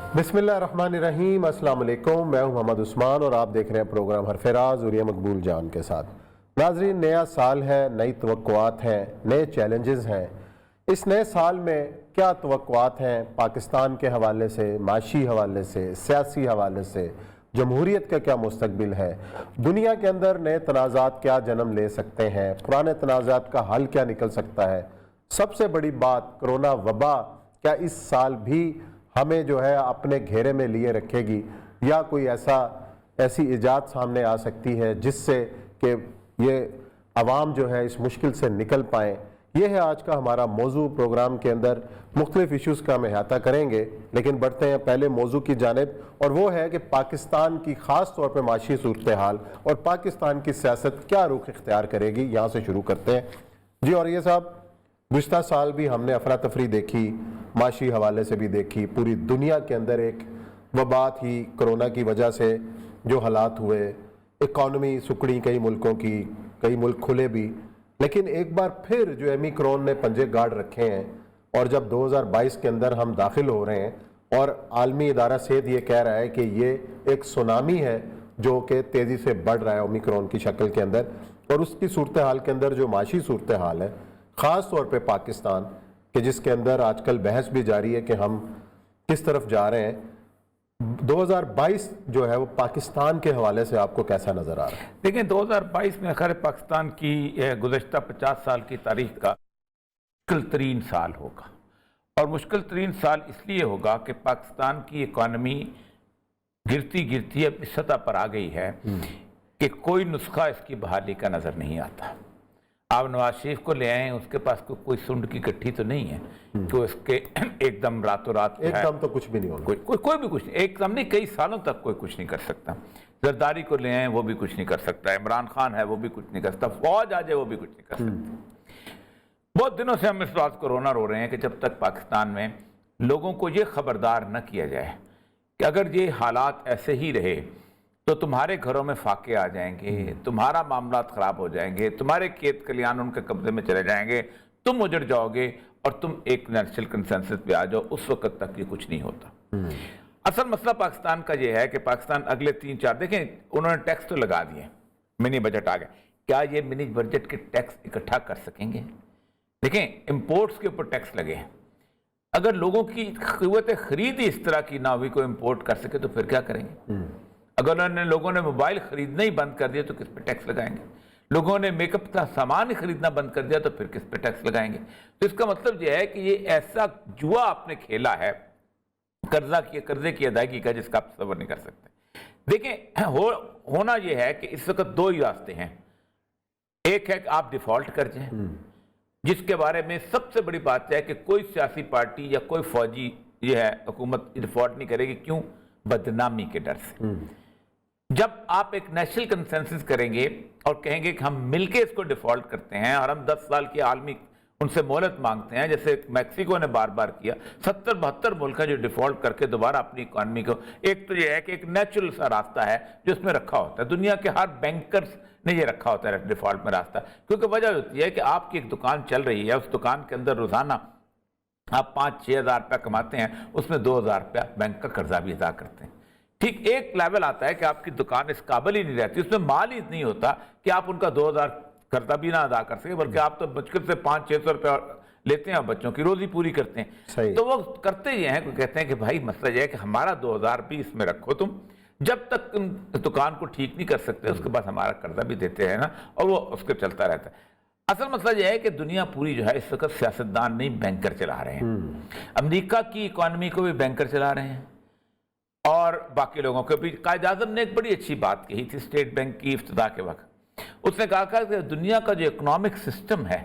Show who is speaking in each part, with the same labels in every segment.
Speaker 1: बिस्मिल्लाहिर्रहमानिर्रहीम। अस्सलाम वालेकुम। मैं हूं मोहम्मद उस्मान और आप देख रहे हैं प्रोग्राम हरफराज और मकबूल जान के साथ। नाज़रीन, नया साल है, नई तवक्कुआत हैं, नए चैलेंजेस हैं। इस नए साल में क्या तवक्कुआत हैं पाकिस्तान के हवाले से, माशी हवाले से, सियासी हवाले से, जमहूरियत का क्या मुस्तकबिल है, दुनिया के अंदर नए तनाज़ात क्या जन्म ले सकते हैं, पुराने तनाज़ात का हल क्या निकल सकता है। सबसे बड़ी बात, कोरोना वबा क्या इस साल भी हमें जो है अपने घेरे में लिए रखेगी या कोई ऐसी इजाद सामने आ सकती है जिससे कि ये अवाम जो है इस मुश्किल से निकल पाएँ। ये है आज का हमारा मौजू। प्रोग्राम के अंदर मुख्तलिफ इश्यूज़ का हम अहाता करेंगे, लेकिन बढ़ते हैं पहले मौजू की जानिब, और वो है कि पाकिस्तान की ख़ास तौर पर माशी सूरत हाल और पाकिस्तान की सियासत क्या रुख इख्तियार करेगी। यहाँ से शुरू करते हैं जी। और ये साहब, गुज़िश्ता साल भी हमने अफरा तफरी देखी, माशी हवाले से भी देखी। पूरी दुनिया के अंदर एक वबा थी कोरोना की वजह से, जो हालात हुए, इकॉनमी सुकड़ी कई मुल्कों की, कई मुल्क खुले भी, लेकिन एक बार फिर जो ओमिक्रॉन ने पंजे गाड़ रखे हैं। और जब 2022 के अंदर हम दाखिल हो रहे हैं और आलमी इदारा सेहत ये कह रहा है कि ये एक सुनामी है जो कि तेज़ी से बढ़ रहा है ओमिक्रॉन की शक्ल के अंदर, और उसकी सूरत हाल के अंदर जो माशी सूरत हाल है ख़ास तौर पे पाकिस्तान के, जिसके अंदर आजकल बहस भी जारी है कि हम किस तरफ जा रहे हैं। 2022 जो है वो पाकिस्तान के हवाले से आपको कैसा नज़र आ रहा है?
Speaker 2: देखिए, 2022 में खैर पाकिस्तान की गुज़श्ता 50 साल की तारीख का मुश्किल तरीन साल होगा। और मुश्किल तरीन साल इसलिए होगा कि पाकिस्तान की इकॉनमी गिरती गिरती अब इस सतह पर आ गई है कि कोई नुस्खा इसकी बहाली का नज़र नहीं आता। आप नवाज शरीफ को ले आए, उसके पास कोई सुंड की गट्ठी तो नहीं है तो इसके एकदम रातों रात
Speaker 1: एकदम तो कुछ भी नहीं होगा।
Speaker 2: कोई भी कुछ नहीं, एकदम नहीं, कई सालों तक कोई कुछ नहीं कर सकता। जरदारी को ले आए, वो भी कुछ नहीं कर सकता। इमरान खान है, वो भी कुछ नहीं कर सकता। फौज आ जाए, वो भी कुछ नहीं कर सकता। बहुत दिनों से हम इस बात को रो रहे हैं कि जब तक पाकिस्तान में लोगों को ये खबरदार न किया जाए कि अगर ये हालात ऐसे ही रहे तो तुम्हारे घरों में फाके आ जाएंगे, तुम्हारा मामलात ख़राब हो जाएंगे, तुम्हारे खेत खलियान उनके कब्जे में चले जाएंगे, तुम उजड़ जाओगे और तुम एक नेशनल कंसेंसस पे आ जाओ, उस वक्त तक ये कुछ नहीं होता। असल मसला पाकिस्तान का ये है कि पाकिस्तान अगले 3-4, देखें उन्होंने टैक्स तो लगा दिए, मिनी बजट आ गया, क्या ये मिनी बजट के टैक्स इकट्ठा कर सकेंगे? देखें, इम्पोर्ट्स के ऊपर टैक्स लगे हैं, अगर लोगों की क़ुव्वत खरीद ही इस तरह की ना हुई, कोई इम्पोर्ट कर सके तो फिर क्या करेंगे? अगर लोगों ने मोबाइल खरीदना ही बंद कर दिया तो किस पे टैक्स लगाएंगे? लोगों ने मेकअप का सामान खरीदना बंद कर दिया तो फिर किस पे टैक्स लगाएंगे? तो इसका मतलब यह है कि ये ऐसा जुआ आपने खेला है कर्जे की अदायगी का, जिसका आप सब्र नहीं कर सकते। देखें, होना यह है कि इस वक्त दो ही रास्ते हैं। एक है कि आप डिफॉल्ट कर जाएं, जिसके बारे में सबसे बड़ी बात है कि कोई सियासी पार्टी या कोई फौजी ये है हुकूमत डिफॉल्ट नहीं करेगी। क्यों? बदनामी के डर से। जब आप एक नेशनल कंसेंसस करेंगे और कहेंगे कि हम मिलके इसको डिफॉल्ट करते हैं और हम 10 साल की आलमी उनसे मोहलत मांगते हैं, जैसे मैक्सिको ने बार बार किया, 70-72 मुल्क हैं जो डिफॉल्ट करके दोबारा अपनी इकॉनमी को, एक तो ये है कि एक नेचुरल सा रास्ता है जो उसमें रखा होता है, दुनिया के हर बैंकर्स ने ये रखा होता है डिफॉल्ट में रास्ता, क्योंकि वजह होती है कि आपकी एक दुकान चल रही है, उस दुकान के अंदर रोजाना आप 5-6 हज़ार रुपया कमाते हैं, उसमें 2 हज़ार रुपया बैंक का कर्जा भी अदा करते हैं। ठीक एक लेवल आता है कि आपकी दुकान इस काबिल ही नहीं रहती, उसमें माल ही नहीं होता कि आप उनका 2 हज़ार कर्जा भी ना अदा कर सके, बल्कि आप तो मुश्किल से 500-600 रुपया लेते हैं और बच्चों की रोजी पूरी करते हैं। तो वो करते ये हैं, कहते हैं कि भाई मसला यह है कि हमारा 2 हज़ार भी इसमें रखो तुम, जब तक तुम दुकान को ठीक नहीं कर सकते उसके बाद हमारा कर्जा भी देते हैं ना, और वो उसके चलता रहता है। असल मसला यह है कि दुनिया पूरी जो है इस वक्त सियासतदान नहीं बैंकर चला रहे हैं। अमेरिका की इकॉनमी को भी बैंकर चला रहे हैं और बाकी लोगों को भी। कायद-ए-आज़म ने एक बड़ी अच्छी बात कही थी स्टेट बैंक की इफ्तिताह के वक्त। उसने कहा कि दुनिया का जो इकोनॉमिक सिस्टम है,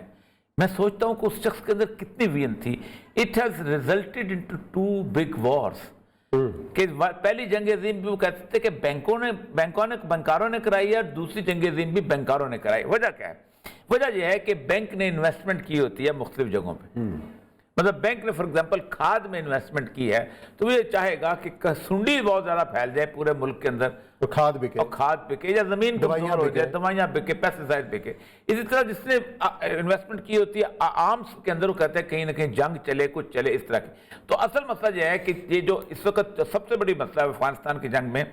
Speaker 2: मैं सोचता हूँ कि उस शख्स के अंदर कितनी विजन थी। It has resulted into 2 big Wars. कि पहली जंग अज़ीम भी वो कहते थे कि बैंकारों ने कराई है, और दूसरी जंग अज़ीम भी बैंकारों ने कराई। वजह क्या है? वजह यह है कि बैंक ने इन्वेस्टमेंट की होती है मुख्तलिफ जगहों पे, مطلب بینک نے فار ایگزامپل کھاد میں انویسٹمنٹ کی ہے تو وہ یہ چاہے گا کہ سنڈی بہت زیادہ پھیل جائے پورے ملک کے اندر
Speaker 1: تو کھاد بکے
Speaker 2: اور کھاد بکے یا زمین کمزور ہو جائے، دوائیاں بکے، پیسٹی سائڈ بکے۔ اسی طرح جس نے انویسٹمنٹ کی ہوتی ہے آرمز کے اندر، وہ کہتے ہیں کہیں نہ کہیں جنگ چلے، کچھ چلے اس طرح کی۔ تو اصل مسئلہ یہ ہے کہ یہ جو اس وقت سب سے بڑی مسئلہ ہے افغانستان کی جنگ میں،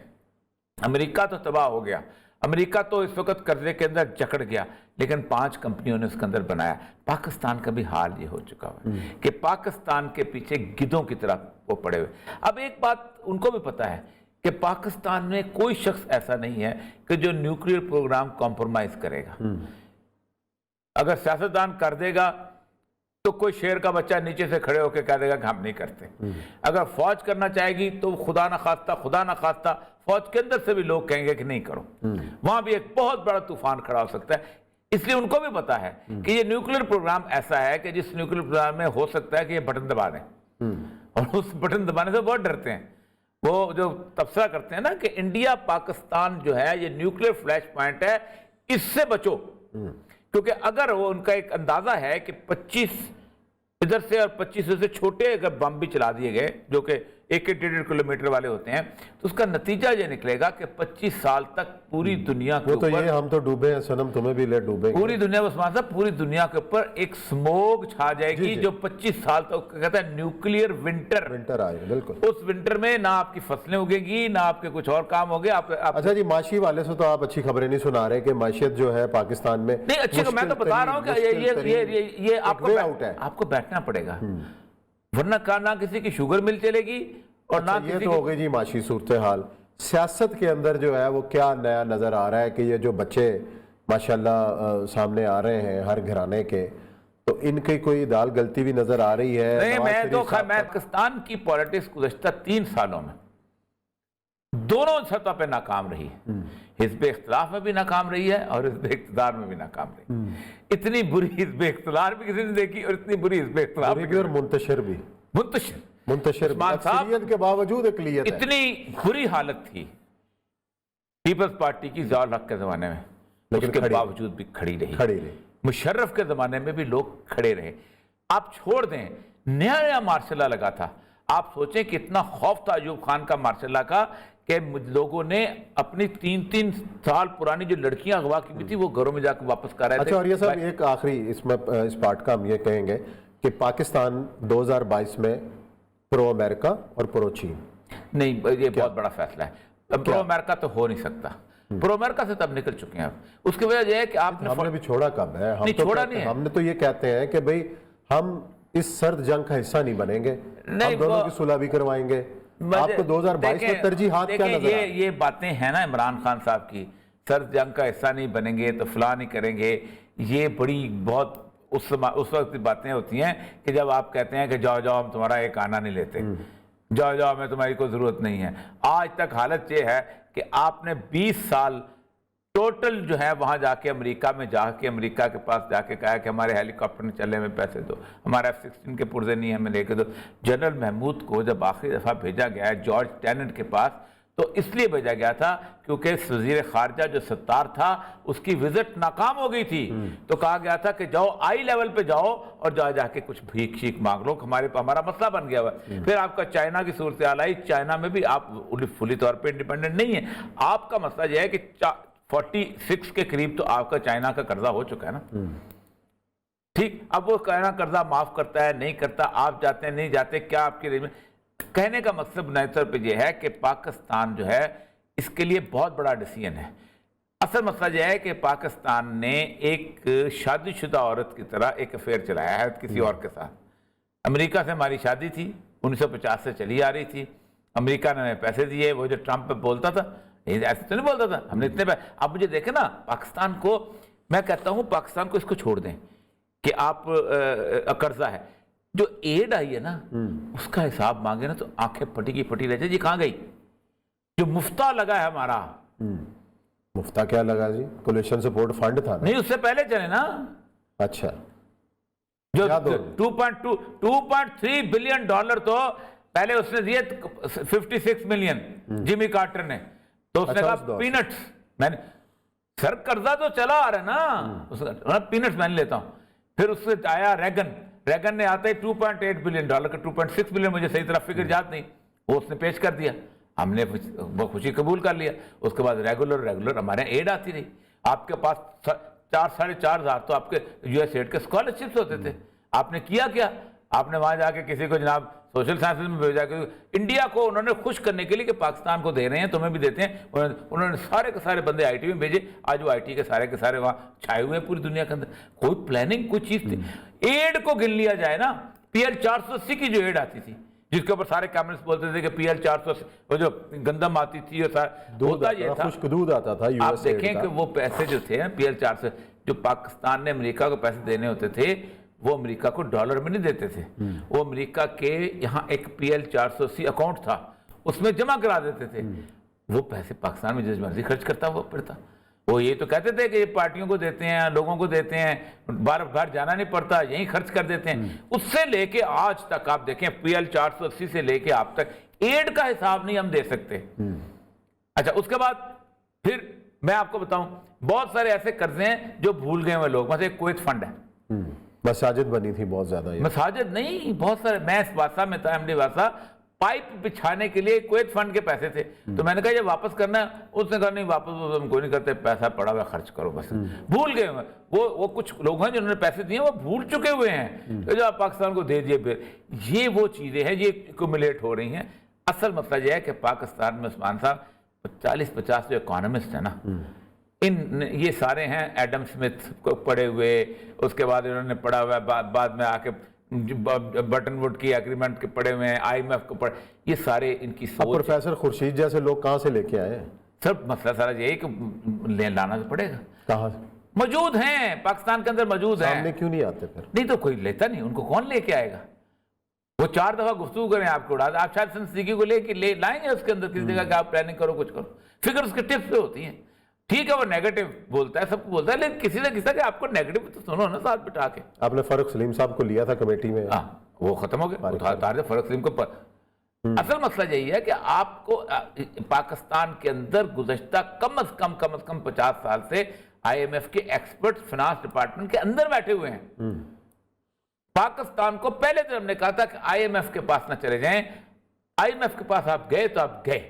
Speaker 2: امریکہ تو تباہ ہو گیا، امریکہ تو اس وقت قرضے کے اندر جکڑ گیا، لیکن 5 کمپنیوں نے اس کے اندر بنایا۔ پاکستان کا بھی حال یہ ہو چکا ہے کہ پاکستان کے پیچھے گدھوں کی طرح وہ پڑے ہوئے۔ اب ایک بات ان کو بھی پتا ہے کہ پاکستان میں کوئی شخص ایسا نہیں ہے کہ جو نیوکلیئر پروگرام کمپرومائز کرے گا۔ اگر سیاستدان کر دے گا تو کوئی شیر کا بچہ نیچے سے کھڑے ہو کے کہہ دے گا کہ ہم نہیں کرتے۔ اگر فوج کرنا چاہے گی تو خدا نہ خواستہ فوج کے اندر سے بھی لوگ کہیں گے کہ نہیں کرو، وہاں بھی ایک بہت بڑا طوفان کھڑا ہو سکتا ہے۔ اس لیے ان کو بھی پتا ہے کہ یہ نیوکلیئر پروگرام ایسا ہے کہ جس نیوکلیئر پروگرام میں ہو سکتا ہے کہ یہ بٹن دبا دیں، اور اس بٹن دبانے سے بہت ڈرتے ہیں۔ وہ جو تبصرہ کرتے ہیں نا کہ انڈیا پاکستان جو ہے یہ نیوکلیئر فلیش پوائنٹ ہے، اس سے بچو، کیونکہ اگر وہ ان کا ایک اندازہ ہے کہ 25 ادھر سے اور 25 سے چھوٹے اگر بم بھی چلا دیے گئے جو کہ 1.5 کلومیٹر والے ہوتے ہیں، تو اس کا نتیجہ یہ نکلے گا کہ 25 سال تک پوری دنیا کے
Speaker 1: وہ تو
Speaker 2: اوپر،
Speaker 1: یہ ہم تو ڈوبے ہیں سنم، تمہیں بھی لے ڈوبے
Speaker 2: پوری دنیا عثمان صاحب، پوری دنیا کے اوپر ایک سموگ چھا جائے گی جو 25 سال تک کہتا ہے نیوکلیئر ونٹر
Speaker 1: آئے گا۔ بالکل،
Speaker 2: اس ونٹر میں نہ آپ کی فصلیں اگیں گی، نہ آپ کے کچھ اور کام ہوگے۔
Speaker 1: اچھا جی، معاشی والے سے تو آپ اچھی خبریں نہیں سنا رہے کہ معیشت جو ہے پاکستان میں
Speaker 2: نہیں اچھی، میں تو بتا رہا ہوں کہ یہ آپ کو بیٹھنا پڑے گا، ورنہ نہ کسی کی شوگر مل چلے گی اور نہ
Speaker 1: یہ تو ہو گئی جی معاشی صورتحال۔ سیاست کے اندر جو ہے وہ کیا نیا نظر آ رہا ہے کہ یہ جو بچے ماشاءاللہ سامنے آ رہے ہیں ہر گھرانے کے، تو ان کی کوئی دال گلتی بھی نظر آ رہی ہے؟
Speaker 2: نہیں، میں پاکستان کی پولیٹکس گزشتہ 3 سالوں میں دونوں سطح پہ ناکام رہی ہے، حزب اختلاف میں بھی ناکام رہی ہے اور حزب اقتدار میں بھی ناکام رہی ہے۔ اتنی بری حزب اختلاف بھی کسی نے دیکھی اور اتنی بری حزب اختلاف
Speaker 1: بھی، اور منتشر اکثریت کے باوجود اقلیت ہے۔
Speaker 2: اتنی بری حالت تھی پیپلز پارٹی کی ضیاء الحق کے زمانے میں، لیکن کے باوجود بھی کھڑی رہی۔ مشرف کے زمانے میں بھی لوگ کھڑے رہے۔ آپ چھوڑ دیں، نیا مارشل لا لگا تھا۔ آپ سوچیں کہ اتنا خوف تھا ایوب خان کا مارشل لا کا کہ لوگوں نے اپنی 3 سال پرانی جو لڑکیاں اغوا کی بھی تھی وہ گھروں میں جا کے واپس کر رہے تھے۔
Speaker 1: اچھا، اور یہ سب ایک آخری اس پارٹ کا ہم یہ کہیں گے کہ پاکستان 2022 میں پرو امریکہ اور پرو چین،
Speaker 2: نہیں، یہ بہت بڑا فیصلہ ہے۔ پرو امریکہ تو ہو نہیں سکتا، پرو امریکہ سے تب نکل چکے ہیں آپ۔ اس کی وجہ یہ ہے کہ آپ نے
Speaker 1: ہم نے بھی چھوڑا کب ہے؟
Speaker 2: چھوڑا نہیں ہے۔
Speaker 1: ہم نے تو یہ کہتے ہیں کہ بھئی ہم اس سرد جنگ کا حصہ نہیں بنیں گے، ہم دونوں کی صلح بھی کروائیں گے۔ آپ کو 2022 میں ترجیحات کیا نظر آئے؟
Speaker 2: یہ باتیں ہیں نا عمران خان صاحب کی، سرد جنگ کا حصہ نہیں بنیں گے تو فلاں نہیں کریں گے، یہ بڑی بہت اس وقت باتیں ہوتی ہیں کہ جب آپ کہتے ہیں کہ جاؤ ہم تمہارا ایک آنا نہیں لیتے، جاؤ ہمیں تمہاری کوئی ضرورت نہیں ہے۔ آج تک حالت یہ ہے کہ آپ نے 20 سال ٹوٹل جو ہے وہاں جا کے امریکہ کے پاس جا کے کہا کہ ہمارے ہیلی کاپٹر نے چلنے میں پیسے دو، ہمارا F-16 کے پرزے نہیں ہمیں لے کے دو۔ جنرل محمود کو جب آخری دفعہ بھیجا گیا ہے جارج ٹیننٹ کے پاس، تو اس لیے بھیجا گیا تھا کیونکہ وزیر خارجہ جو ستار تھا اس کی وزٹ ناکام ہو گئی تھی، تو کہا گیا تھا کہ جاؤ آئی لیول پہ جاؤ اور جا کے کچھ بھیک شیک مانگ لو، ہمارا مسئلہ بن گیا ہوا۔ پھر آپ کا چائنا کی صورتحال آئی، چائنا میں بھی آپ فلی طور پہ انڈیپینڈنٹ نہیں ہیں۔ آپ کا مسئلہ یہ ہے کہ 46 کے قریب تو آپ کا چائنا کا قرضہ ہو چکا ہے نا، ٹھیک؟ اب وہ چائنا قرضہ معاف کرتا ہے نہیں کرتا، آپ جاتے ہیں نہیں جاتے، کیا آپ کی رینج میں؟ کہنے کا مقصد بنیادی طور پہ یہ ہے کہ پاکستان جو ہے اس کے لیے بہت بڑا ڈیسیژن ہے۔ اصل مسئلہ یہ ہے کہ پاکستان نے ایک شادی شدہ عورت کی طرح ایک افیئر چلایا ہے کسی اور کے ساتھ۔ امریکہ سے ہماری شادی تھی، 1950 سے چلی آ رہی تھی، امریکہ نے ہمیں پیسے دیے، وہ جو ٹرمپ پہ بولتا تھا ایسے تو نہیں بولتا تھا، ہم نے اتنے پیسے۔ اب مجھے دیکھیں نا پاکستان کو، میں کہتا ہوں پاکستان کو اس کو چھوڑ دیں کہ آپ قرضہ ہے، جو ایڈ آئی ہے نا اس کا حساب مانگے نا تو آنکھیں پھٹی کی پھٹی رہ جائے۔ جی کہاں گئی؟ جو مفتہ لگا ہے ہمارا،
Speaker 1: مفتہ کیا لگا جی؟ کولیشن سپورٹ فنڈ تھا
Speaker 2: نہیں، اس سے پہلے چلے نا۔
Speaker 1: اچھا،
Speaker 2: جو 2.3 بلین ڈالر تو پہلے اس نے دیے 56 ملین جمی کارٹر نے، تو اس نے کہا پینٹس، میں نے سر قرضہ تو چلا آ رہا ہے نا، پینٹس میں نہیں لیتا ہوں۔ پھر اس سے آیا रेगन ने आते ही $2.8 बिलियन का 2.6 बिलियन, मुझे सही तरह फिगर याद नहीं, वो उसने पेश कर दिया, हमने वो खुशी कबूल कर लिया। उसके बाद रेगुलर हमारे यहाँ एड आती रही। आपके पास 4,500 तो आपके यूएस एड के स्कॉलरशिप्स होते थे। आपने किया क्या? आपने वहां जाके किसी को जनाब सोशल साइंसेज में भेजा कि इंडिया को उन्होंने खुश करने के लिए कि पाकिस्तान को दे रहे हैं, तुम्हें भी देते हैं। उन्होंने सारे के सारे बंदे आईटी में भेजे। आज वो आईटी के सारे वहां छाए हुए हैं पूरी दुनिया के अंदर। कोई प्लानिंग, कोई चीज थी। एड को गिन लिया जाए ना, PL 480 की जो एड आती थी, जिसके ऊपर सारे कैमरेस बोलते थे कि PL 480, वो जो गंदम आती थी और सारा होता ये था,
Speaker 1: खुश्क दूध आता था।
Speaker 2: आप देखें कि वो पैसे जो थे PL 400 जो पाकिस्तान ने अमेरिका को पैसे देने होते थे, वो अमेरिका को डॉलर में नहीं देते थे, वो अमेरिका के यहाँ एक PL 480 अकाउंट था, उसमें जमा करा देते थे। वो पैसे पाकिस्तान में जिस मर्जी खर्च करता हुआ पड़ता। वो ये तो कहते थे कि ये पार्टियों को देते हैं, लोगों को देते हैं, बार बार जाना नहीं पड़ता, यहीं खर्च कर देते हैं। उससे लेके आज तक आप देखें PL 480 से लेके आप तक एड का हिसाब नहीं हम दे सकते। अच्छा, उसके बाद फिर मैं आपको बताऊं, बहुत सारे ऐसे कर्जे हैं जो भूल गए हुए लोग। मतलब कुवैत फंड है,
Speaker 1: मसाजिद बनी थी बहुत ज्यादा।
Speaker 2: मसाजिद नहीं, बहुत सारे, मैं इस वासा में था, MD वासा, पाइप बिछाने के लिए कुवैत फंड के पैसे थे। तो मैंने कहा ये वापस करना है, उसने कहा नहीं वापस हम कोई नहीं करते, पैसा पड़ा हुआ खर्च करो बस। भूल गए वो कुछ लोग हैं जिन्होंने पैसे दिए वो भूल चुके हुए हैं, तो जो आप पाकिस्तान को दे दिए। फिर ये वो चीजें हैं, ये एक्यूमुलेट हो रही हैं। असल मसला यह है कि पाकिस्तान में उस्मान साहब 40-50 जो इकोनॉमिस्ट है ना, ये सारे हैं एडम स्मिथ को पढ़े हुए, उसके बाद इन्होंने पढ़ा हुआ बाद में आके बटन वुड की एग्रीमेंट के पढ़े हुए हैं, IMF को पढ़े, ये सारे इनकी सोच।
Speaker 1: प्रोफेसर खुर्शीद जैसे लोग कहाँ से लेके आए?
Speaker 2: सर मसला सारा ये है कि लाना तो पड़ेगा।
Speaker 1: कहाँ से?
Speaker 2: मौजूद हैं पाकिस्तान के अंदर, मौजूद हैं।
Speaker 1: सामने क्यों नहीं आते फिर?
Speaker 2: नहीं तो कोई लेता नहीं, उनको कौन लेके आएगा? वो 4 दफा गुफ्तगू करें आपको उड़ा, आप शायद सिद्दीकी को लेके लाएंगे उसके अंदर किसी जगह कि आप प्लानिंग करो, कुछ करो। फिगर उसके टिप्स पे होती हैं। ठीक है, वो नेगेटिव बोलता है, सबको बोलता है, लेकिन किसी न किसी के आपको नेगेटिव तो सुनो ना साथ बिठा के।
Speaker 1: आपने फरूख सलीम साहब को लिया था कमेटी में?
Speaker 2: हाँ, वो खत्म हो गया, उतार दे फरूख सलीम को। असल मसला यही है कि आपको पाकिस्तान के अंदर गुज़श्ता कम अज कम 50 साल से IMF के एक्सपर्ट फिनांस डिपार्टमेंट के अंदर बैठे हुए हैं। पाकिस्तान को पहले तो हमने कहा था कि IMF के पास ना चले जाएं। IMF के पास आप गए तो आप गए।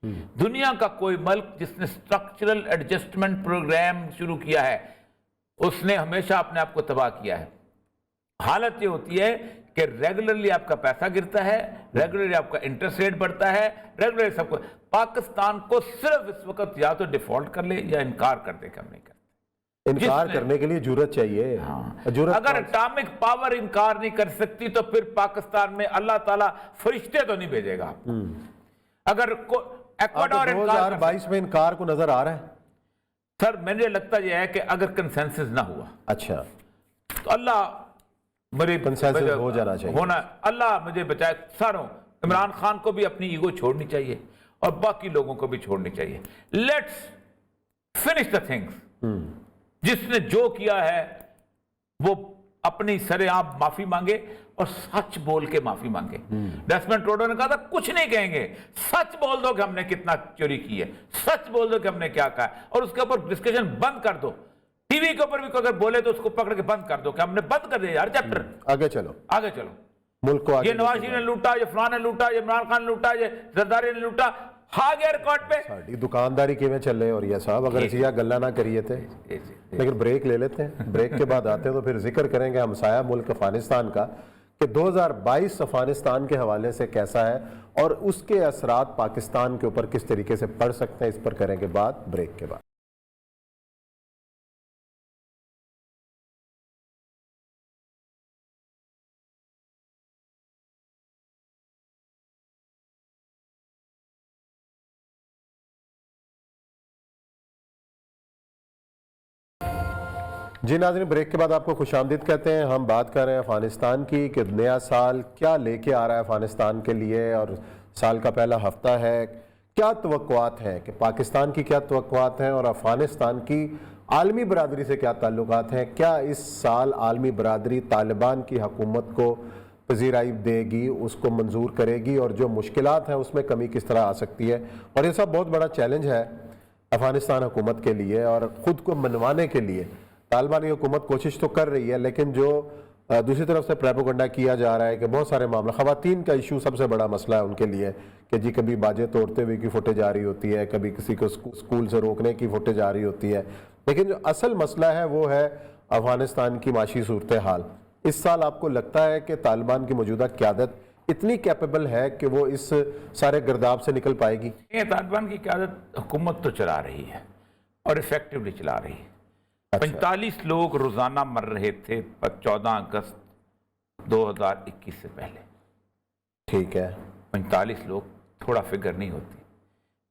Speaker 2: दुनिया का कोई मुल्क जिसने स्ट्रक्चरल एडजस्टमेंट प्रोग्राम शुरू किया है, उसने हमेशा अपने आप को तबाह किया है। हालत ये होती है कि रेगुलरली आपका पैसा गिरता है, रेगुलरली आपका इंटरेस्ट रेट बढ़ता है, रेगुलरली सबको। पाकिस्तान को सिर्फ इस वक्त या तो डिफॉल्ट कर ले या इनकार कर दे कि हम नहीं करते।
Speaker 1: इनकार करने के लिए जुर्रत चाहिए।
Speaker 2: अगर एटॉमिक पावर इनकार नहीं कर सकती तो फिर पाकिस्तान में अल्लाह ताला फरिश्ते तो नहीं भेजेगा। अगर
Speaker 1: 2022 में इनकार को नजर आ रहा है?
Speaker 2: सर मुझे लगता यह है कि अगर कंसेंसस ना हुआ,
Speaker 1: अच्छा,
Speaker 2: तो अल्लाह मेरे
Speaker 1: कंसेंसस हो जाना चाहिए,
Speaker 2: होना, अल्लाह मुझे बचाए सारों। इमरान खान को भी अपनी ईगो छोड़नी चाहिए और बाकी लोगों को भी छोड़नी चाहिए। Let's finish the things. जिसने जो किया है वो अपनी सरेआम माफी मांगे और सच बोल के माफी मांगे। डेस्मंड टोडो ने कहा था कुछ नहीं कहेंगे, सच बोल दो कि हमने कितना चोरी की है, सच बोल दो कि हमने क्या कहा है, और उसके ऊपर डिस्कशन बंद कर दो। टीवी के ऊपर भी अगर बोले तो उसको पकड़ के बंद कर दो कि हमने बंद कर दिया यार चैप्टर,
Speaker 1: आगे चलो,
Speaker 2: आगे चलो।
Speaker 1: मुल्क को आगे,
Speaker 2: ये नवाज शरीफ ने लूटा, ये फलां ने लूटा, ये इमरान खान ने लूटा, ये जरदारी ने लूटा, आ गया रिकॉर्ड पे।
Speaker 1: साड़ी दुकानदारी किवें चल रहे और ये साहब अगर इसी गल्ला ना करिए थे। लेकिन ब्रेक ले लेते हैं, ब्रेक के बाद आते हैं तो फिर जिक्र करेंगे हमसाया मुल्क अफगानिस्तान का कि 2022 अफगानिस्तान के हवाले से कैसा है और उसके असरात पाकिस्तान के ऊपर किस तरीके से पड़ सकते हैं। इस पर करेंगे बात ब्रेक के बाद। जी नाज़रीन, ब्रेक के बाद आपको खुशामदीद कहते हैं। हम बात कर रहे हैं अफ़गानिस्तान की कि नया साल क्या लेके आ रहा है अफ़गानिस्तान के लिए, और साल का पहला हफ्ता है। क्या तवक्कुआत हैं कि पाकिस्तान की क्या तवक्कुआत हैं और अफ़गानिस्तान की आलमी बरादरी से क्या ताल्लुकात हैं। क्या इस साल आलमी बरादरी तालिबान की हुकूमत को पजीराई देगी, उसको मंजूर करेगी, और जो मुश्किलात हैं उसमें कमी किस तरह आ सकती है। और ये सब बहुत बड़ा चैलेंज है अफ़गानिस्तान हुकूमत के लिए, और ख़ुद को मनवाने के लिए तालिबानी हुकूमत कोशिश तो कर रही है, लेकिन जो दूसरी तरफ से प्रोपेगेंडा किया जा रहा है कि बहुत सारे मामला, ख़वातीन का इशू सबसे बड़ा मसला है उनके लिए कि जी कभी बाजें तोड़ते हुए की फुटेज आ रही होती है, कभी किसी को स्कूल से रोकने की फुटेज आ रही होती है, लेकिन जो असल मसला है वो है अफगानिस्तान की माशी सूरत हाल। इस साल आपको लगता है कि तालिबान की मौजूदा क़यादत इतनी कैपेबल है कि वो इस सारे गर्दाब से निकल पाएगी?
Speaker 2: तालिबान की क़यादत हुकूमत तो चला रही है और इफेक्टिवली चला रही है। 45 लोग रोजाना मर रहे थे 14 अगस्त 2021 से पहले।
Speaker 1: ठीक है,
Speaker 2: 45 लोग, थोड़ा फिगर नहीं होती।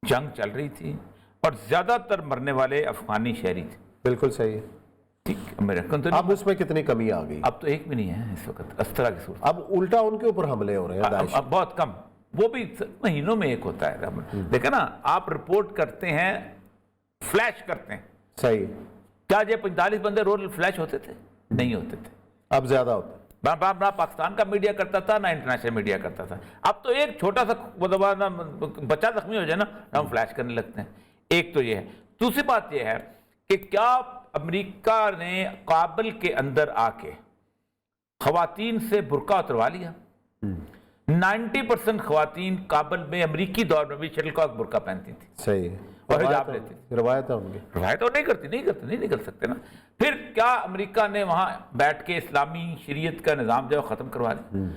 Speaker 2: जंग चल रही थी और ज्यादातर मरने वाले अफगानी शहरी थे।
Speaker 1: बिल्कुल सही है।
Speaker 2: ठीक, अमेरिकन तो
Speaker 1: अब उसमें कितनी कमी आ गई?
Speaker 2: अब तो एक भी नहीं है इस वक्त इस तरह की सूरत।
Speaker 1: अब उल्टा उनके ऊपर हमले हो रहे हैं दाइश।
Speaker 2: अब बहुत कम, वो भी महीनों में एक होता है। देखा ना, आप रिपोर्ट करते हैं, फ्लैश करते हैं।
Speaker 1: सही।
Speaker 2: क्या ये 45 बंदे रोज फ्लैश होते थे? नहीं होते थे।
Speaker 1: अब ज्यादा होता है।
Speaker 2: ना पाकिस्तान का मीडिया करता था, ना इंटरनेशनल मीडिया करता था। अब तो एक छोटा सा बच्चा जख्मी हो जाए ना, हम फ्लैश करने लगते हैं। एक तो ये है। दूसरी बात ये है कि क्या अमेरिका ने काबुल के अंदर आके खवातीन से बुर्का उतरवा लिया? 90% खवातीन काबुल में अमेरिकी दौर में भी शटलकॉक बुर्का पहनती थी।
Speaker 1: सही।
Speaker 2: और हिजाब लेती थी।
Speaker 1: रवायत है उनकी।
Speaker 2: रवायत तो नहीं निकल सकते ना। फिर क्या अमेरिका ने वहां बैठ के इस्लामी शरीयत का निज़ाम जो खत्म करवा दिया?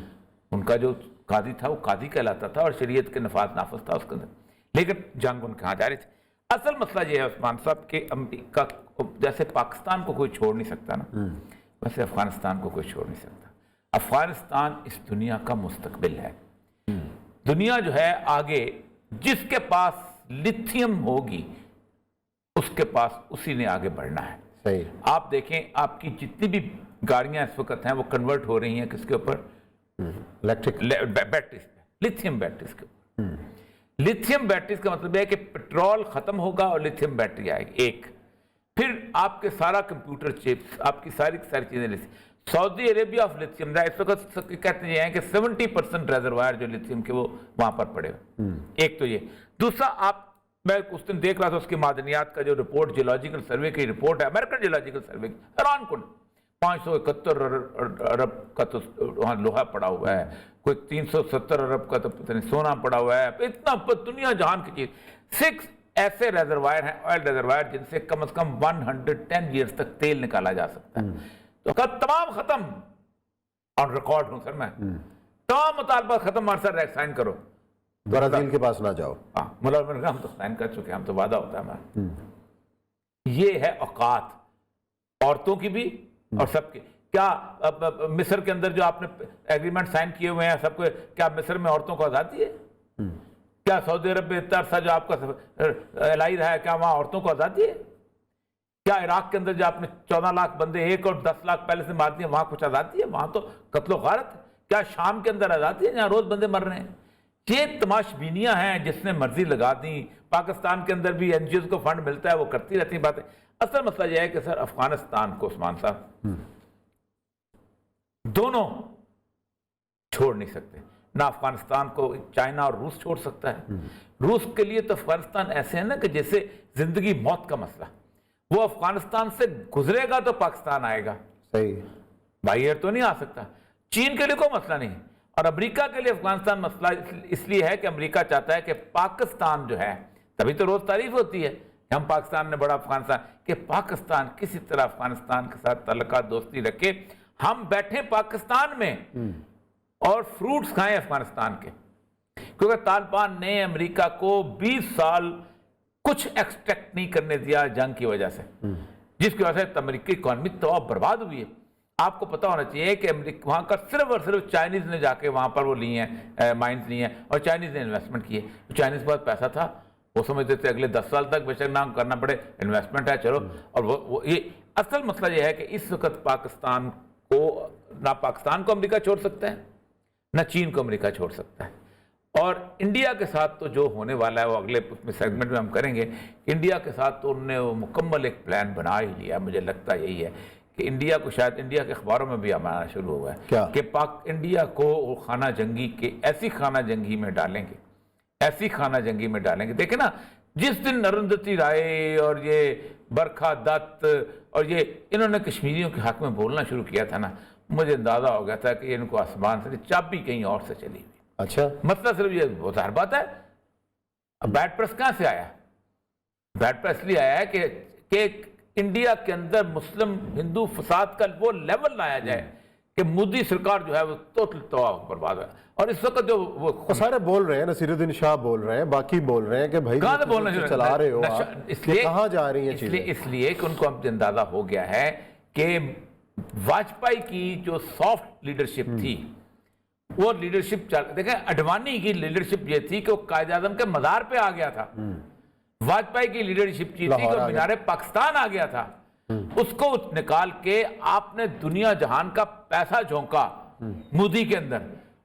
Speaker 2: उनका जो कादी था वो कादी कहलाता था और शरीयत के नाफज था उसके अंदर, लेकिन जंग उनके यहाँ जारी थी। असल मसला ये है उस्मान साहब कि अमेरिका जैसे पाकिस्तान को कोई छोड़ नहीं सकता ना, वैसे अफगानिस्तान को कोई छोड़ नहीं सकता। अफगानिस्तान इस दुनिया का मुस्तकबिल है। दुनिया जो है आगे, जिसके पास लिथियम होगी उसके पास उसी ने आगे बढ़ना है।
Speaker 1: सही।
Speaker 2: आप देखें, आपकी जितनी भी गाड़ियां इस वक्त हैं वो कन्वर्ट हो रही हैं किसके ऊपर?
Speaker 1: इलेक्ट्रिक
Speaker 2: बैटरीज पे, लिथियम बैटरीज के ऊपर। लिथियम बैटरीज का मतलब है कि पेट्रोल खत्म होगा और लिथियम बैटरी आएगी एक। फिर आपके सारा कंप्यूटर चिप्स, आपकी सारी चीजें lithium. Saudi Arabia of lithium, इस वक्त कहते हैं कि 70% रिजर्वायर जो लिथियम के वो वहां पर पड़े हुए। एक तो ये। दूसरा, मैं उस दिन देख रहा था उसकी मादनियात का जो रिपोर्ट, जियोलॉजिकल सर्वे की रिपोर्ट है, अमेरिकन जियोलॉजिकल सर्वे की, हैरान कुन 571 अरब का तो वहाँ लोहा पड़ा हुआ है, कोई 370 अरब का तो पता नहीं सोना पड़ा हुआ है। इतना दुनिया जहान की चीज। 6 ऐसे रिजर्वायर हैं, ऑयल रिजर्वायर, जिनसे कम से कम 110 ईयर्स तक तेल निकाला जा सकता है। तो तमाम खत्म, ऑन रिकॉर्ड हूं सर मैं, तमाम मुतालबा खत्म। और सर साइन करो,
Speaker 1: ब्राजील के पास ना जाओ।
Speaker 2: हाँ, मतलब हम तो साइन कर चुके हैं, हम तो वादा होता है हमारा। ये है औकात, औरतों की भी और सबके। क्या मिस्र के अंदर जो आपने एग्रीमेंट साइन किए हुए हैं सबको, क्या मिस्र में औरतों को आजादी है? क्या सऊदी अरब में इतना अरसा जो आपका एलाई रहा है, क्या वहां औरतों को आजादी है? क्या इराक के अंदर जो आपने 14 लाख बंदे 1 और 10 लाख पहले से मार दिए, वहां कुछ आजादी है? वहां तो कत्लो गारत है। क्या शाम के अंदर आजादी है जहां रोज बंदे मर रहे हैं? ये तमाशबीनियां हैं जिसने मर्जी लगा दी। पाकिस्तान के अंदर भी एनजीओ को फंड मिलता है, वो करती रहती बातें। असल मसला यह है कि सर अफगानिस्तान को उस्मान साहब दोनों छोड़ नहीं सकते। ना अफगानिस्तान को चाइना और रूस छोड़ सकता है। रूस के लिए तो अफगानिस्तान ऐसे है ना कि जैसे जिंदगी मौत का मसला। वो अफगानिस्तान से गुजरेगा तो पाकिस्तान आएगा।
Speaker 1: सही।
Speaker 2: बाई एयर तो नहीं आ सकता। चीन के लिए कोई मसला नहीं, और अमेरिका के लिए अफगानिस्तान मसला इसलिए है कि अमेरिका चाहता है कि पाकिस्तान जो है, तभी तो रोज तारीफ होती है कि हम पाकिस्तान ने बड़ा अफगानिस्तान, कि पाकिस्तान किसी तरह अफगानिस्तान के साथ ताल्लुकात दोस्ती रखे, हम बैठे पाकिस्तान में और फ्रूट्स खाएं अफगानिस्तान के। क्योंकि तालिबान ने अमेरिका को 20 साल कुछ एक्सट्रैक्ट नहीं करने दिया जंग की वजह से, जिसकी वजह से अमेरिकी इकॉनमी तो बर्बाद हुई है। आपको पता होना चाहिए कि वहां का सिर्फ और सिर्फ चाइनीज ने जाके वहां पर वो लिए हैं, माइंस लिए हैं, और चाइनीज ने इन्वेस्टमेंट किए। तो चाइनीज के पास पैसा था, वो समझते थे अगले 10 साल तक बेशक ना करना पड़े, इन्वेस्टमेंट है चलो। और वो ये असल मसला ये है कि इस वक्त पाकिस्तान को, ना पाकिस्तान को अमेरिका छोड़ सकता है, ना चीन को अमेरिका छोड़ सकता है। और इंडिया के साथ तो जो होने वाला है वो अगले सेगमेंट में हम करेंगे। इंडिया के साथ तो उन्होंने वो मुकम्मल एक प्लान बना ही लिया। मुझे लगता यही है कि इंडिया को, शायद इंडिया के अखबारों में भी आना शुरू हुआ है कि पाक इंडिया को खाना जंगी के ऐसी खाना जंगी में डालेंगे, ऐसी खाना जंगी में डालेंगे। देखे ना, जिस दिन अरुंधति राय और ये बरखा दत्त और ये इन्होंने कश्मीरियों के हक में बोलना शुरू किया था ना, مجھے اندازہ ہو گیا تھا کہ ان کو آسمان سے چابی کہیں اور سے چلی ہوئی.
Speaker 1: اچھا.
Speaker 2: مسئلہ صرف یہ وہ ظاہر بات ہے. اب بیڈ پریس کہاں سے آیا؟ بیڈ پریس اس لیے آیا ہے کہ انڈیا کے اندر مسلم ہندو فساد کا وہ لیول لایا جائے کہ مودی سرکار جو ہے وہ ٹوٹل تباہ برباد ہے. اور اس وقت جو وہ
Speaker 1: سارے بول رہے ہیں، نصیر الدین شاہ بول رہے ہیں، باقی بول رہے ہیں کہ بھائی
Speaker 2: کہاں سے بولنا
Speaker 1: چلا رہے ہو آپ، یہ کہاں جا رہی ہیں چیزیں؟
Speaker 2: اس لیے کہ ان کو اب اندازہ ہو گیا ہے کہ واجپئی کی جو سافٹ لیڈرشپ تھی وہ لیڈرشپ دیکھیں اڈوانی کی لیڈرشپ یہ تھی کہ وہ قائد اعظم کے مزار پہ آ گیا تھا. واجپئی کی لیڈرشپ یہ تھی کہ مینار پاکستان آ گیا تھا. اس کو نکال کے آپ نے دنیا جہان کا پیسہ جھونکا مودی کے اندر.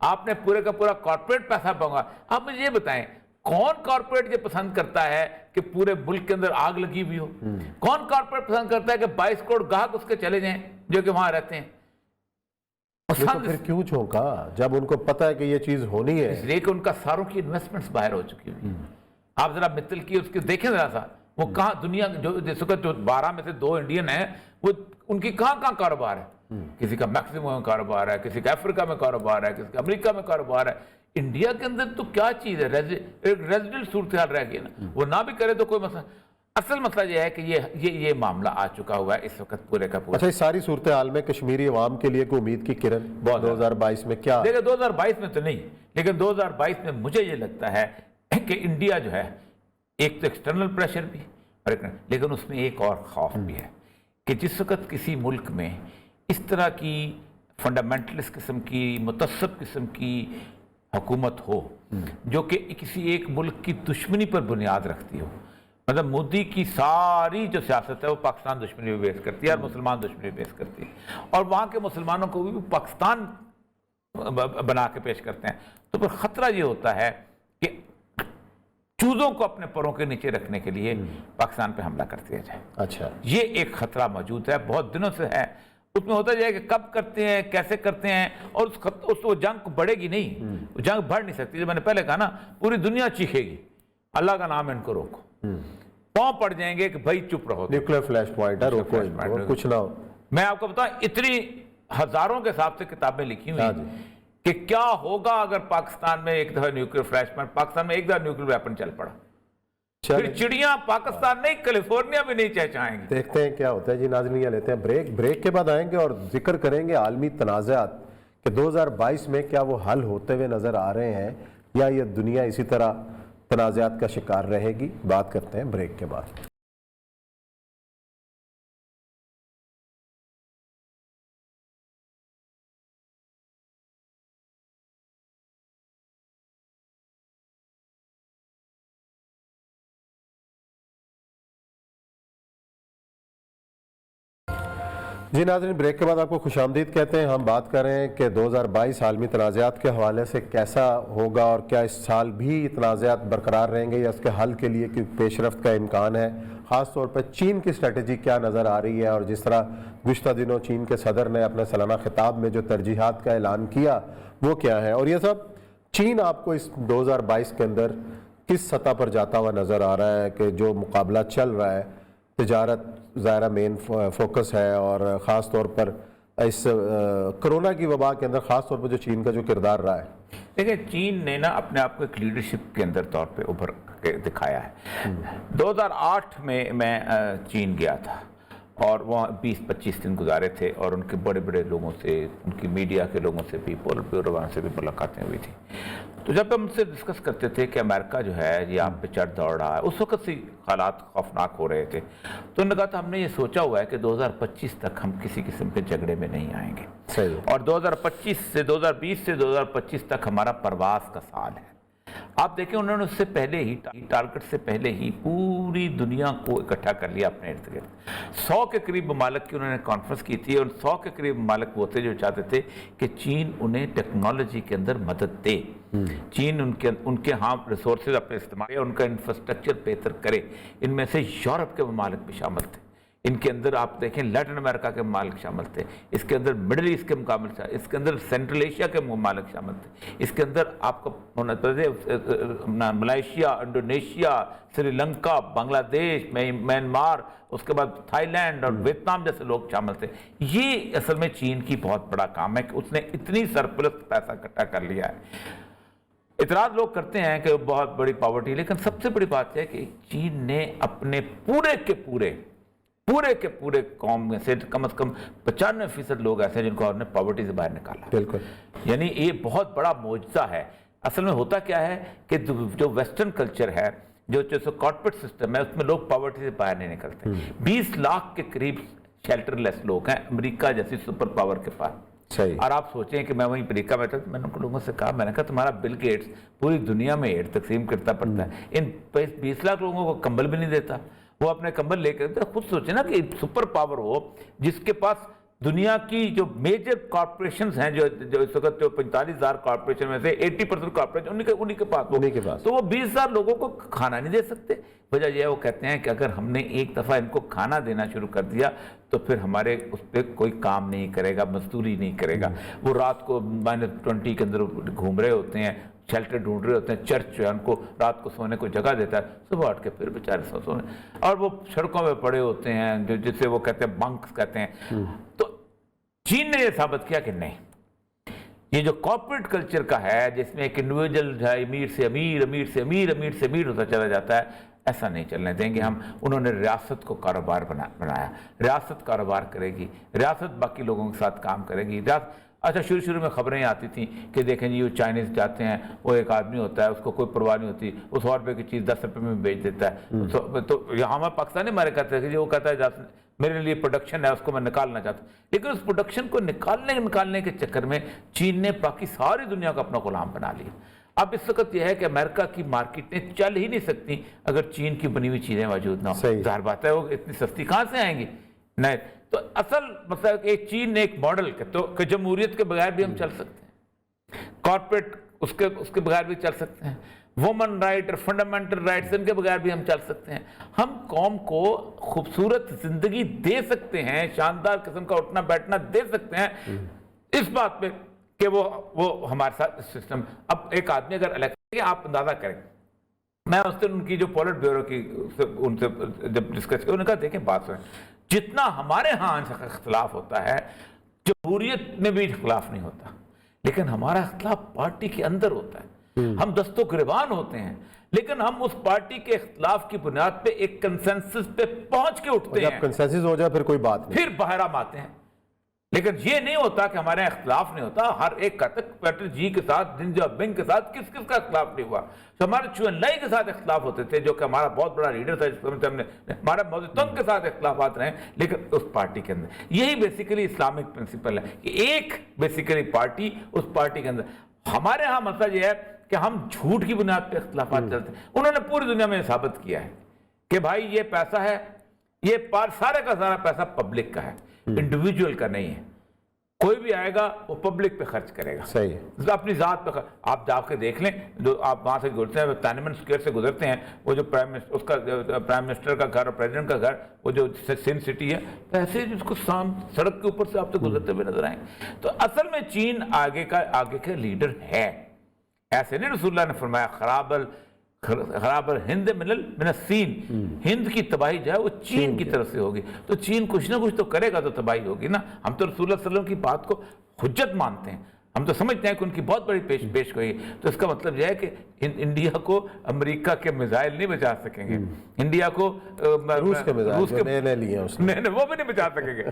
Speaker 2: آپ نے پورے کا پورا کارپوریٹ پیسہ بھونگا. آپ مجھے یہ بتائیں کون کارپوریٹ یہ پسند کرتا ہے کہ پورے ملک کے اندر آگ لگی ہوئی ہو؟ کون کارپوریٹ پسند کرتا ہے کہ 22 کروڑ گاہک اس کے چلے جائیں جو کہ وہاں رہتے ہیں؟
Speaker 1: تو پھر کیوں جھونکا جب ان کو پتا ہے کہ یہ چیز ہونی ہے؟
Speaker 2: اس لیے کہ ان کا ساروں کی انویسٹمنٹس باہر ہو چکی ہوئی. آپ ذرا متل کی اس کے دیکھیں ذرا سا، وہ کہاں دنیا جو 12 میں سے 2 انڈین ہیں، وہ ان کی کہاں کاروبار ہے. کسی کا میکسیمو میں کاروبار ہے، کسی کا افریقہ میں کاروبار ہے، کسی کا امریکہ میں کاروبار ہے. انڈیا کے اندر تو کیا چیز ہے، ایک ریزیڈنٹ صورتحال رہ گئی نا. وہ نہ بھی کرے تو کوئی مسئلہ. اصل مسئلہ یہ ہے کہ یہ معاملہ آ چکا ہوا ہے اس وقت پورے کا پورا.
Speaker 1: اچھا، اس ساری صورتحال میں کشمیری عوام کے لیے کوئی امید کی کرن 2022 میں کیا؟
Speaker 2: دیکھیں 2022 میں تو نہیں، لیکن 2022 میں مجھے یہ لگتا ہے کہ انڈیا جو ہے ایک تو ایکسٹرنل پریشر بھی لیکن اس میں ایک اور خوف بھی ہے کہ جس وقت کسی ملک میں اس طرح کی فنڈامنٹلسٹ قسم کی متعصب قسم کی حکومت ہو جو کہ کسی ایک ملک کی دشمنی پر بنیاد رکھتی ہو. مطلب مودی کی ساری جو سیاست ہے وہ پاکستان دشمنی پہ بیس کرتی ہے اور مسلمان دشمنی پہ بیس کرتی ہے، اور وہاں کے مسلمانوں کو بھی پاکستان بنا کے پیش کرتے ہیں. تو پھر خطرہ یہ ہوتا ہے کہ چوزوں کو اپنے پروں کے نیچے رکھنے کے لیے پاکستان پہ حملہ کر دیا جائے.
Speaker 1: اچھا،
Speaker 2: یہ ایک خطرہ موجود ہے، بہت دنوں سے ہے. اس میں ہوتا جائے کہ کب کرتے ہیں، کیسے کرتے ہیں، اور وہ جنگ بڑھے گی نہیں، وہ جنگ بڑھ نہیں سکتی. جو میں نے پہلے کہا نا، پوری دنیا چیخے گی اللہ کا نام ان کو روکو. پاؤں پڑ جائیں گے کہ بھائی چپ رہو.
Speaker 1: نیوکلیر فلیش پوائنٹ ہے، روکو ان کو، کچھ نہ ہو.
Speaker 2: میں آپ کو بتاؤں اتنی ہزاروں کے حساب سے کتابیں لکھی ہوئی کہ کیا ہوگا اگر پاکستان میں ایک دفعہ نیوکلیر فلیش پوائنٹ، پاکستان میں ایک دفعہ نیوکلیر ویپن چل پڑا، پھر چڑیاں پاکستان نہیں کیلیفورنیا بھی نہیں چہچائیں گی.
Speaker 1: دیکھتے ہیں کیا ہوتا ہے. جی ناظرین، یہ لیتے ہیں بریک کے بعد آئیں گے اور ذکر کریں گے عالمی تنازعات کہ 2022 میں کیا وہ حل ہوتے ہوئے نظر آ رہے ہیں یا یہ دنیا اسی طرح تنازعات کا شکار رہے گی. بات کرتے ہیں بریک کے بعد. جی ناظرین، بریک کے بعد آپ کو خوش آمدید کہتے ہیں. ہم بات کر رہے ہیں کہ 2022 عالمی تنازعات کے حوالے سے کیسا ہوگا اور کیا اس سال بھی تنازعات برقرار رہیں گے یا اس کے حل کے لیے کوئی پیش رفت کا امکان ہے. خاص طور پر چین کی اسٹریٹجی کیا نظر آ رہی ہے اور جس طرح گزشتہ دنوں چین کے صدر نے اپنے سالانہ خطاب میں جو ترجیحات کا اعلان کیا وہ کیا ہے، اور یہ سب چین آپ کو اس 2022 کے اندر کس سطح پر جاتا ہوا نظر آ رہا ہے کہ جو مقابلہ چل رہا ہے. تجارت ظاہرہ مین فوکس ہے اور خاص طور پر اس کرونا کی وبا کے اندر خاص طور پر جو چین کا جو کردار رہا ہے.
Speaker 2: دیکھیں چین نے نا اپنے آپ کو ایک لیڈرشپ کے اندر طور پہ ابھر کے دکھایا ہے. 2008 میں چین گیا تھا اور وہاں 20-25 دن گزارے تھے اور ان کے بڑے بڑے لوگوں سے، ان کی میڈیا کے لوگوں سے بھی، پولٹ بیورو سے بھی ملاقاتیں ہوئی تھی. تو جب ہم ان سے ڈسکس کرتے تھے کہ امریکہ جو ہے یہ آپ پہ چڑھ دوڑ رہا ہے، اس وقت سے حالات خوفناک ہو رہے تھے، تو انہوں نے کہا تھا ہم نے یہ سوچا ہوا ہے کہ 2025 تک ہم کسی قسم کے جھگڑے میں نہیں آئیں گے.
Speaker 1: صحیح.
Speaker 2: اور 2020 سے 2025 تک ہمارا پرواز کا سال ہے. آپ دیکھیں انہوں نے اس سے پہلے ہی ٹارگٹ سے پہلے ہی پوری دنیا کو اکٹھا کر لیا اپنے ارد گرد. 100 کے قریب ممالک کی انہوں نے کانفرنس کی تھی اور 100 کے قریب ممالک وہ تھے جو چاہتے تھے کہ چین انہیں ٹیکنالوجی کے اندر مدد دے. چین ان کے ہاں ریسورسز اپنے استعمال ان کا انفراسٹرکچر بہتر کرے. ان میں سے یورپ کے ممالک بھی شامل تھے. ان کے اندر آپ دیکھیں لیٹن امریکہ کے ممالک شامل تھے، اس کے اندر مڈل ایسٹ کے مقابل تھا، اس کے اندر سینٹرل ایشیا کے ممالک شامل تھے، اس کے اندر آپ کو ملائیشیا، انڈونیشیا، سری لنکا، بنگلہ دیش، میانمار، اس کے بعد تھائی لینڈ اور ویتنام جیسے لوگ شامل تھے۔ یہ اصل میں چین کی بہت بڑا کام ہے کہ اس نے اتنی سرپلس پیسہ اکٹھا کر لیا ہے۔ اعتراض لوگ کرتے ہیں کہ بہت بڑی پاورٹی، لیکن سب سے بڑی بات ہے کہ چین نے اپنے پورے کے پورے قوم میں سے کم از کم 95% لوگ ایسے ہیں جن کو آپ نے پاورٹی سے باہر نکالا۔
Speaker 1: بالکل،
Speaker 2: یعنی یہ بہت بڑا معجزہ ہے۔ اصل میں ہوتا کیا ہے کہ جو ویسٹرن کلچر ہے، جو کارپوریٹ سسٹم ہے، اس میں لوگ پاورٹی سے باہر نہیں نکلتے۔ 20 لاکھ کے قریب شیلٹر لیس لوگ ہیں امریکہ جیسی سپر پاور کے پاس۔
Speaker 1: صحیح۔
Speaker 2: اور آپ سوچیں کہ میں وہیں امریکہ میں تھا، میں نے ان لوگوں سے کہا، میں نے کہا تمہارا بل گیٹس پوری دنیا میں ایڈ تقسیم کرتا پڑتا ہے، ان 20 لاکھ لوگوں کو کمبل بھی نہیں دیتا، وہ اپنے کمبل لے کر خود سوچیں نا کہ سپر پاور ہو جس کے پاس دنیا کی جو میجر کارپوریشنز ہیں، جو اس وقت جو 45,000 کارپوریشن میں سے 80% کارپوریشن انہی کے پاس، تو وہ 20,000 لوگوں کو کھانا نہیں دے سکتے۔ وجہ یہ ہے وہ کہتے ہیں کہ اگر ہم نے ایک دفعہ ان کو کھانا دینا شروع کر دیا تو پھر ہمارے اس پہ کوئی کام نہیں کرے گا، مزدوری نہیں کرے گا۔ وہ رات کو -20 کے اندر گھوم رہے ہوتے ہیں، شیلٹر ڈھونڈ رہے ہوتے ہیں، چرچ جو ہے ان کو رات کو سونے کو جگہ دیتا ہے، صبح اٹھ کے پھر بیچارے سونے، اور وہ سڑکوں میں پڑے ہوتے ہیں جسے وہ کہتے ہیں بنکس کہتے ہیں۔ تو چین نے یہ ثابت کیا کہ نہیں، یہ جو کارپوریٹ کلچر کا ہے جس میں ایک انڈیویجل امیر سے امیر، امیر سے امیر، امیر سے امیر ہوتا چلا جاتا ہے، ایسا نہیں چلنے دیں گے ہم۔ انہوں نے ریاست کو کاروبار بنایا، ریاست کاروبار کرے گی، ریاست باقی لوگوں کے ساتھ کام کرے گی۔ اچھا، شروع میں خبریں آتی تھیں کہ دیکھیں جی وہ چائنیز جاتے ہیں، وہ ایک آدمی ہوتا ہے، اس کو کوئی پرواہ نہیں ہوتی، وہ 100 روپے کی چیز 10 روپے میں بیچ دیتا ہے۔ تو یہاں میں پاکستانی ہمارے کہتے ہیں کہ وہ کہتا ہے میرے لیے پروڈکشن ہے، اس کو میں نکالنا چاہتا ہوں، لیکن اس پروڈکشن کو نکالنے کے چکر میں چین نے باقی ساری دنیا کو اپنا غلام بنا لیا۔ اب اس وقت یہ ہے کہ امریکہ کی مارکیٹیں چل ہی نہیں سکتی اگر چین کی بنی ہوئی چیزیں موجود نہ ہوں۔ ظاہر بات ہے وہ اتنی سستی کہاں سے آئیں گی؟ نہیں، تو اصل مطلب کہ چین نے ایک ماڈل کہ جمہوریت کے بغیر بھی ہم چل سکتے ہیں، کارپوریٹ اس کے بغیر بھی چل سکتے ہیں، وومن رائٹ اور فنڈامنٹل رائٹس ان کے بغیر بھی ہم چل سکتے ہیں، ہم قوم کو خوبصورت زندگی دے سکتے ہیں، شاندار قسم کا اٹھنا بیٹھنا دے سکتے ہیں، اس بات پہ کہ وہ ہمارے ساتھ سسٹم۔ اب ایک آدمی اگر الیکشن، آپ اندازہ کریں، میں اس دن ان کی جو پولٹ بیورو کی ان سے جب ڈسکس کیا، انہوں نے کہا دیکھیں بات سنیں، جتنا ہمارے ہاں اختلاف ہوتا ہے جمہوریت میں بھی اختلاف نہیں ہوتا، لیکن ہمارا اختلاف پارٹی کے اندر ہوتا ہے، ہم دست و گریبان ہوتے ہیں، لیکن ہم اس پارٹی کے اختلاف کی بنیاد پہ ایک کنسنسس پہ پہنچ کے اٹھتے ہیں،
Speaker 1: جب کنسنسس ہو جائے پھر کوئی بات نہیں،
Speaker 2: پھر باہر ہم آتے ہیں۔ لیکن یہ نہیں ہوتا کہ ہمارے اختلاف نہیں ہوتا، ہر ایک کا تک پیٹر جی کے ساتھ، جنجا بنگ کے ساتھ کس کا اختلاف نہیں ہوا، تو ہمارے چوئن لائی کے ساتھ اختلاف ہوتے تھے جو کہ ہمارا بہت بڑا لیڈر تھا، جس ہم نے ہمارا موزتنگ کے ساتھ اختلافات رہے، لیکن اس پارٹی کے اندر یہی بیسیکلی اسلامک پرنسپل ہے کہ ایک بیسیکلی پارٹی، اس پارٹی کے اندر۔ ہمارے ہاں مسئلہ یہ ہے کہ ہم جھوٹ کی بنیاد پہ اختلافات چلتے ہیں، انہوں نے پوری دنیا میں ثابت کیا ہے کہ بھائی یہ پیسہ ہے، یہ سارے کا سارا پیسہ پبلک کا ہے، انڈیویجول کا نہیں ہے، کوئی بھی آئے گا وہ پبلک پہ خرچ کرے گا،
Speaker 1: صحیح،
Speaker 2: اپنی ذات پہ آپ جا کے دیکھ لیں، جو آپ وہاں سے گزرتے ہیں، تیانمن اسکوائر سے گزرتے ہیں، وہ جو پرائم منسٹر کا گھر اور پریزیڈنٹ کا گھر، وہ جو سن سٹی ہے، ایسے جس کو سڑک کے اوپر سے آپ سے گزرتے ہوئے نظر آئیں۔ تو اصل میں چین آگے کا لیڈر ہے، ایسے نہیں رسول اللہ نے فرمایا خراب الہند من الصین، ہند کی تباہی جو ہے وہ چین کی طرف سے ہوگی، تو چین کچھ نہ کچھ تو کرے گا تو تباہی ہوگی نا۔ ہم تو رسول اللہ صلی اللہ علیہ وسلم کی بات کو حجت مانتے ہیں، ہم تو سمجھتے ہیں کہ ان کی بہت بڑی پیش گوئی ہے، تو اس کا مطلب یہ ہے کہ انڈیا کو امریکہ کے میزائل نہیں بچا سکیں گے، انڈیا کو
Speaker 1: روس کے میزائل نئے لیے ہیں اس نے،
Speaker 2: وہ بھی نہیں بچا سکیں گے۔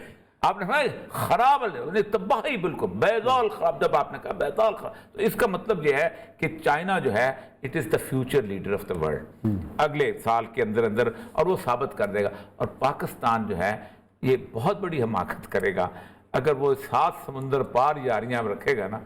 Speaker 2: آپ نے کہا خراب تباہی، بالکل بیضال خراب، جب آپ نے کہا بیضال خراب، تو اس کا مطلب یہ ہے کہ چائنا جو ہے it is the future leader of the world اگلے سال کے اندر، اور وہ ثابت کر دے گا۔ اور پاکستان جو ہے یہ بہت بڑی حماقت کرے گا اگر وہ 7 سمندر پار یاریاں رکھے گا نا،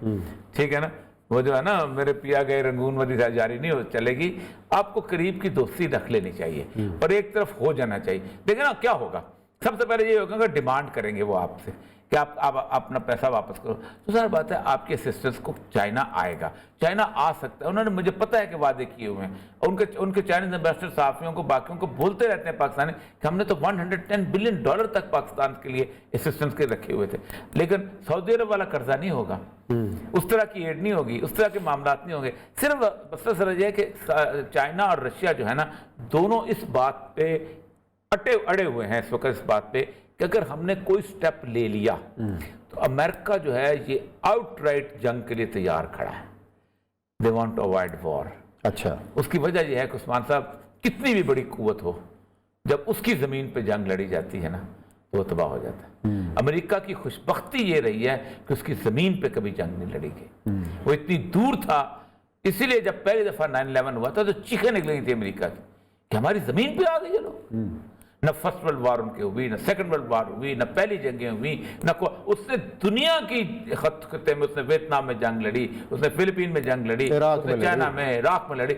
Speaker 2: ٹھیک ہے نا، وہ جو ہے نا میرے پیا گئے رنگون والی جاری نہیں ہو چلے گی، آپ کو قریب کی دوستی رکھ لینی چاہیے اور ایک طرف ہو جانا چاہیے۔ دیکھیں نا کیا ہوگا सबसे पहले ये होगा कि डिमांड करेंगे वो आपसे कि आप अपना पैसा वापस करो। तो सर बात है, आपके असिस्टेंस को चाइना आएगा, चाइना आ सकता है। उन्होंने, मुझे पता है कि वादे किए हुए हैं, और उनके चाइनीज एम्बेसडर साफियों को, बाकियों को बोलते रहते हैं पाकिस्तानी कि हमने तो $110 बिलियन तक पाकिस्तान के लिए असिस्टेंस के रखे हुए थे। लेकिन सऊदी अरब वाला कर्जा नहीं होगा, उस तरह की एड नहीं होगी, उस तरह के मामला नहीं होंगे। सिर्फ मसला सर ये है कि चाइना और रशिया जो है ना, दोनों इस बात पे अड़े हुए हैं इस वक्त, इस बात पे कि अगर हमने कोई स्टेप ले लिया तो अमेरिका जो है ये आउटराइट जंग के लिए तैयार खड़ा है। They want to avoid war.
Speaker 1: अच्छा,
Speaker 2: उसकी वजह यह है कि उस्मान साहब, कितनी भी बड़ी कुव्वत हो, जब उसकी जमीन पे जंग लड़ी जाती है ना तो वो तबाह हो जाता है। अमेरिका की खुशबख्ती ये रही है कि उसकी जमीन पे कभी जंग नहीं लड़ी गई। वो इतनी दूर था, इसीलिए जब पहली दफा 9/11 हुआ था तो चीखें निकल गई थी अमेरिका की कि हमारी जमीन पे आ गए ये लोग। न फर्स्ट वर्ल्ड वॉर उनकी हुई, न सेकंड वर्ल्ड वॉर हुई, न पहली जंगें हुई, न उसने दुनिया की खत्ते में, उसने वियतनाम में जंग लड़ी, उसने फिलीपीन में जंग लड़ी, उसने चाइना में, इराक में लड़ी।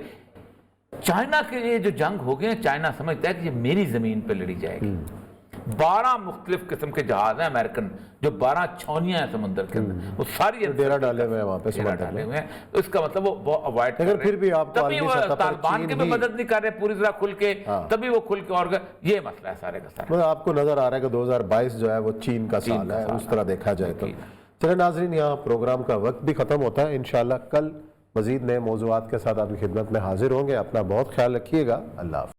Speaker 2: चाइना के ये जो जंग हो गए, चाइना समझता है कि ये मेरी जमीन पे लड़ी जाएगी। 12 मुख्तलिफ किस्म के जहाज हैं अमेरिकन, जो 12 छावनियां हैं समुद्र के अंदर, वो सारी
Speaker 1: डेरा डाले हुए हैं वहाँ पे,
Speaker 2: डेरा डाले हुए हैं। तो इसका मतलब वो अवॉइड कर रहे हैं।
Speaker 1: फिर भी आप
Speaker 2: तभी वो तालिबान की भी मदद नहीं कर रहे पूरी तरह खुल के, तभी वो खुल के, और ये मसला है सारे का सारा।
Speaker 1: मतलब आपको नजर आ रहा है कि 2022 जो है वो चीन का साल है, उस तरह देखा जाए तो। चलिए नाजरीन, यहाँ प्रोग्राम का वक्त भी खत्म होता है। इंशाल्लाह कल मजीद नए मौज़ूआत के साथ आपकी खिदमत में हाजिर होंगे। अपना बहुत ख्याल रखिएगा। अल्लाह हाफ़िज़।